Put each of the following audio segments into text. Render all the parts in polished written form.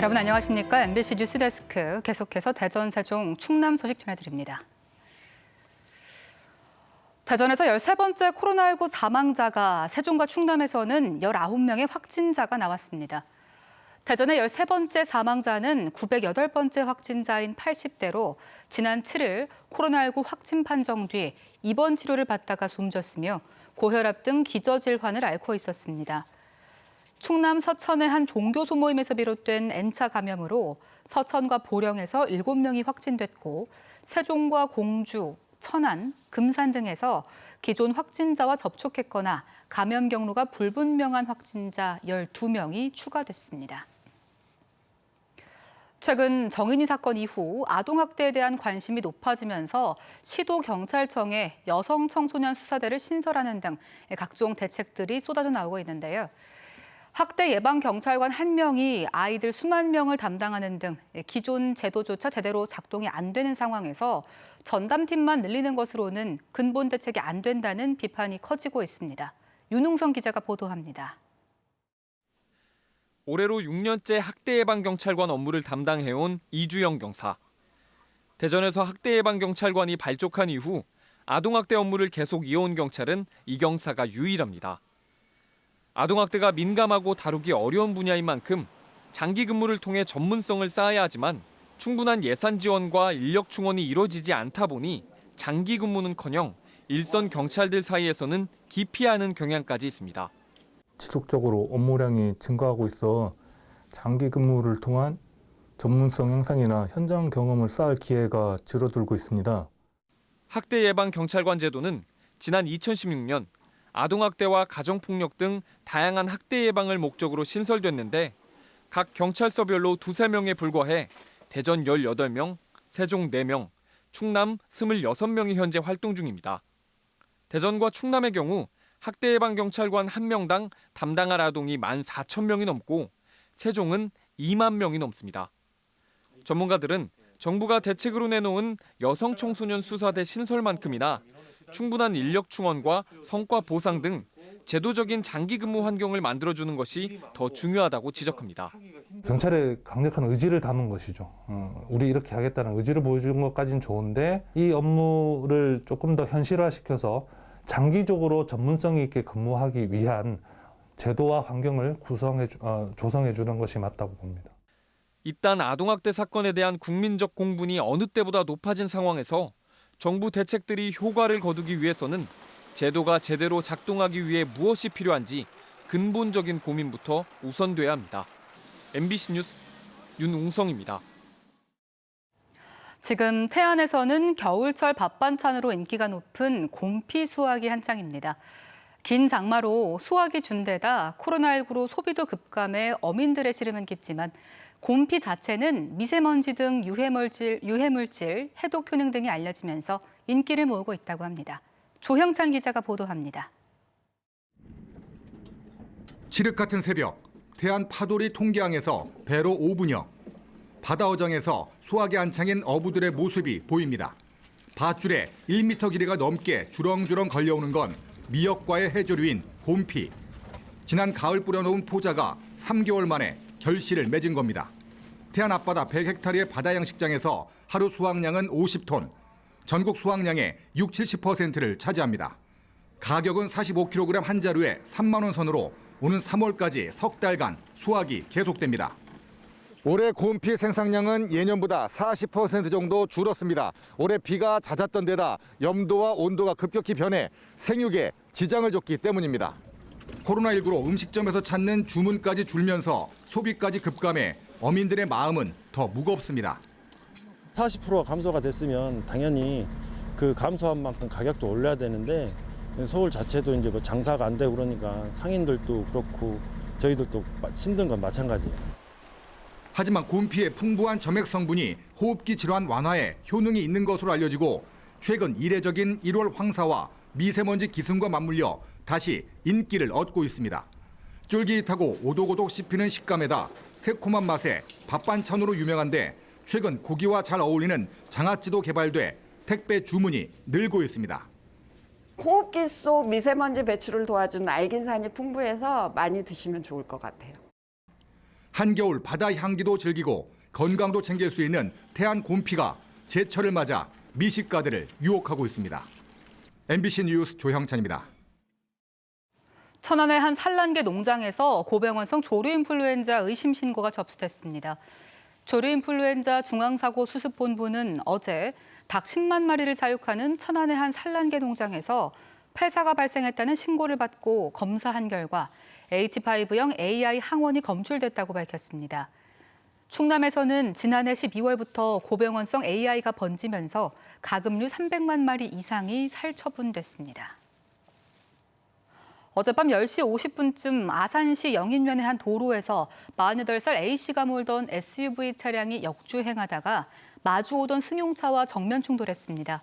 여러분 안녕하십니까? MBC 뉴스데스크 계속해서 대전, 세종, 충남 소식 전해드립니다. 대전에서 13번째 코로나19 사망자가 세종과 충남에서는 19명의 확진자가 나왔습니다. 대전의 13번째 사망자는 908번째 확진자인 80대로 지난 7일 코로나19 확진 판정 뒤 입원 치료를 받다가 숨졌으며 고혈압 등 기저질환을 앓고 있었습니다. 충남 서천의 한 종교 소모임에서 비롯된 N차 감염으로 서천과 보령에서 7명이 확진됐고 세종과 공주, 천안, 금산 등에서 기존 확진자와 접촉했거나 감염 경로가 불분명한 확진자 12명이 추가됐습니다. 최근 정인이 사건 이후 아동학대에 대한 관심이 높아지면서 시도경찰청에 여성 청소년 수사대를 신설하는 등 각종 대책들이 쏟아져 나오고 있는데요. 학대 예방 경찰관 1명이 아이들 수만 명을 담당하는 등 기존 제도조차 제대로 작동이 안 되는 상황에서 전담팀만 늘리는 것으로는 근본 대책이 안 된다는 비판이 커지고 있습니다. 윤웅성 기자가 보도합니다. 올해로 6년째 학대 예방 경찰관 업무를 담당해온 이주영 경사. 대전에서 학대 예방 경찰관이 발족한 이후 아동학대 업무를 계속 이어온 경찰은 이 경사가 유일합니다. 아동학대가 민감하고 다루기 어려운 분야인 만큼 장기 근무를 통해 전문성을 쌓아야 하지만 충분한 예산 지원과 인력 충원이 이루어지지 않다 보니 장기 근무는커녕 일선 경찰들 사이에서는 기피하는 경향까지 있습니다. 지속적으로 업무량이 증가하고 있어 장기 근무를 통한 전문성 향상이나 현장 경험을 쌓을 기회가 줄어들고 있습니다. 학대 예방 경찰관 제도는 지난 2016년 아동학대와 가정폭력 등 다양한 학대 예방을 목적으로 신설됐는데 각 경찰서별로 2~3명에 불과해 대전 18명, 세종 4명, 충남 26명이 현재 활동 중입니다. 대전과 충남의 경우 학대 예방 경찰관 1명당 담당할 아동이 14,000명이 넘고 세종은 2만 명이 넘습니다. 전문가들은 정부가 대책으로 내놓은 여성 청소년 수사대 신설만큼이나 충분한 인력 충원과 성과 보상 등 제도적인 장기 근무 환경을 만들어주는 것이 더 중요하다고 지적합니다. 경찰의 강력한 의지를 담은 것이죠. 우리 이렇게 하겠다는 의지를 보여준 것까지는 좋은데 이 업무를 조금 더 현실화시켜서 장기적으로 전문성 있게 근무하기 위한 제도와 환경을 조성해 주는 것이 맞다고 봅니다. 이딴 아동학대 사건에 대한 국민적 공분이 어느 때보다 높아진 상황에서 정부 대책들이 효과를 거두기 위해서는 제도가 제대로 작동하기 위해 무엇이 필요한지 근본적인 고민부터 우선돼야 합니다. MBC 뉴스 윤웅성입니다. 지금 태안에서는 겨울철 밥 반찬으로 인기가 높은 곰피 수확이 한창입니다. 긴 장마로 수확이 준 데다 코로나19로 소비도 급감해 어민들의 시름은 깊지만 곰피 자체는 미세먼지 등 유해물질, 해독 효능 등이 알려지면서 인기를 모으고 있다고 합니다. 조형찬 기자가 보도합니다. 칠흑 같은 새벽, 태안 파도리 통계항에서 배로 5분여. 바다어정에서 수확에 한창인 어부들의 모습이 보입니다. 밧줄에 1m 길이가 넘게 주렁주렁 걸려오는 건 미역과의 해조류인 곰피. 지난 가을 뿌려놓은 포자가 3개월 만에 결실을 맺은 겁니다. 태안 앞바다 100헥타르의 바다 양식장에서 하루 수확량은 50톤, 전국 수확량의 60~70%를 차지합니다. 가격은 45kg 한 자루에 3만 원 선으로 오는 3월까지 석 달간 수확이 계속됩니다. 올해 곰피 생산량은 예년보다 40% 정도 줄었습니다. 올해 비가 잦았던 데다 염도와 온도가 급격히 변해 생육에 지장을 줬기 때문입니다. 코로나19로 음식점에서 찾는 주문까지 줄면서 소비까지 급감해 어민들의 마음은 더 무겁습니다. 40%가 감소가 됐으면 당연히 그 감소한 만큼 가격도 올려야 되는데 서울 자체도 이제 뭐 장사가 안 되고 그러니까 상인들도 그렇고 저희들도 힘든 건 마찬가지예요. 하지만 곰피의 풍부한 점액 성분이 호흡기 질환 완화에 효능이 있는 것으로 알려지고 최근 이례적인 1월 황사와 미세먼지 기승과 맞물려 다시 인기를 얻고 있습니다. 쫄깃하고 오독오독 씹히는 식감에다 새콤한 맛에 밥 반찬으로 유명한데 최근 고기와 잘 어울리는 장아찌도 개발돼 택배 주문이 늘고 있습니다. 호흡기 속 미세먼지 배출을 도와주는 알긴산이 풍부해서 많이 드시면 좋을 것 같아요. 한겨울 바다 향기도 즐기고 건강도 챙길 수 있는 태안 곰피가 제철을 맞아 미식가들을 유혹하고 있습니다. MBC 뉴스 조형찬입니다. 천안의 한 산란계 농장에서 고병원성 조류인플루엔자 의심 신고가 접수됐습니다. 조류인플루엔자 중앙사고 수습본부는 어제 닭 10만 마리를 사육하는 천안의 한 산란계 농장에서 폐사가 발생했다는 신고를 받고 검사한 결과 H5형 AI 항원이 검출됐다고 밝혔습니다. 충남에서는 지난해 12월부터 고병원성 AI가 번지면서 가금류 300만 마리 이상이 살처분됐습니다. 어젯밤 10시 50분쯤 아산시 영인면의 한 도로에서 48살 A씨가 몰던 SUV 차량이 역주행하다가 마주오던 승용차와 정면 충돌했습니다.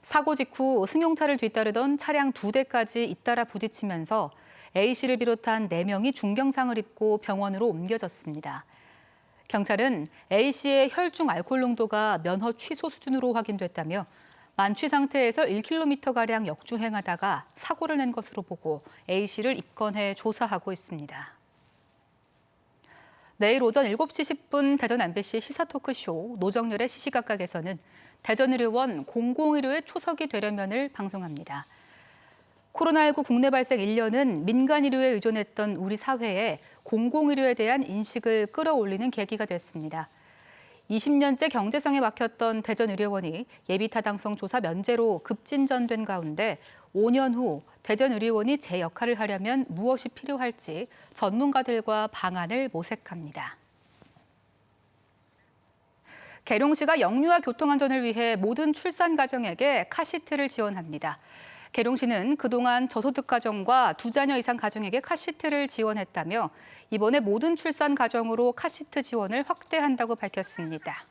사고 직후 승용차를 뒤따르던 차량 2대까지 잇따라 부딪히면서 A씨를 비롯한 4명이 중경상을 입고 병원으로 옮겨졌습니다. 경찰은 A씨의 혈중 알코올 농도가 면허 취소 수준으로 확인됐다며 만취 상태에서 1km가량 역주행하다가 사고를 낸 것으로 보고 A씨를 입건해 조사하고 있습니다. 내일 오전 7시 10분 대전 MBC 시사토크쇼 노정열의 시시각각에서는 대전의료원 공공의료의 초석이 되려면을 방송합니다. 코로나19 국내 발생 1년은 민간의료에 의존했던 우리 사회에 공공의료에 대한 인식을 끌어올리는 계기가 됐습니다. 20년째 경제성에 막혔던 대전의료원이 예비타당성 조사 면제로 급진전된 가운데 5년 후 대전의료원이 제 역할을 하려면 무엇이 필요할지 전문가들과 방안을 모색합니다. 계룡시가 영유아 교통안전을 위해 모든 출산 가정에게 카시트를 지원합니다. 계룡시는 그동안 저소득 가정과 2자녀 이상 가정에게 카시트를 지원했다며 이번에 모든 출산 가정으로 카시트 지원을 확대한다고 밝혔습니다.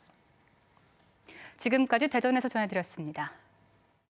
지금까지 대전에서 전해드렸습니다.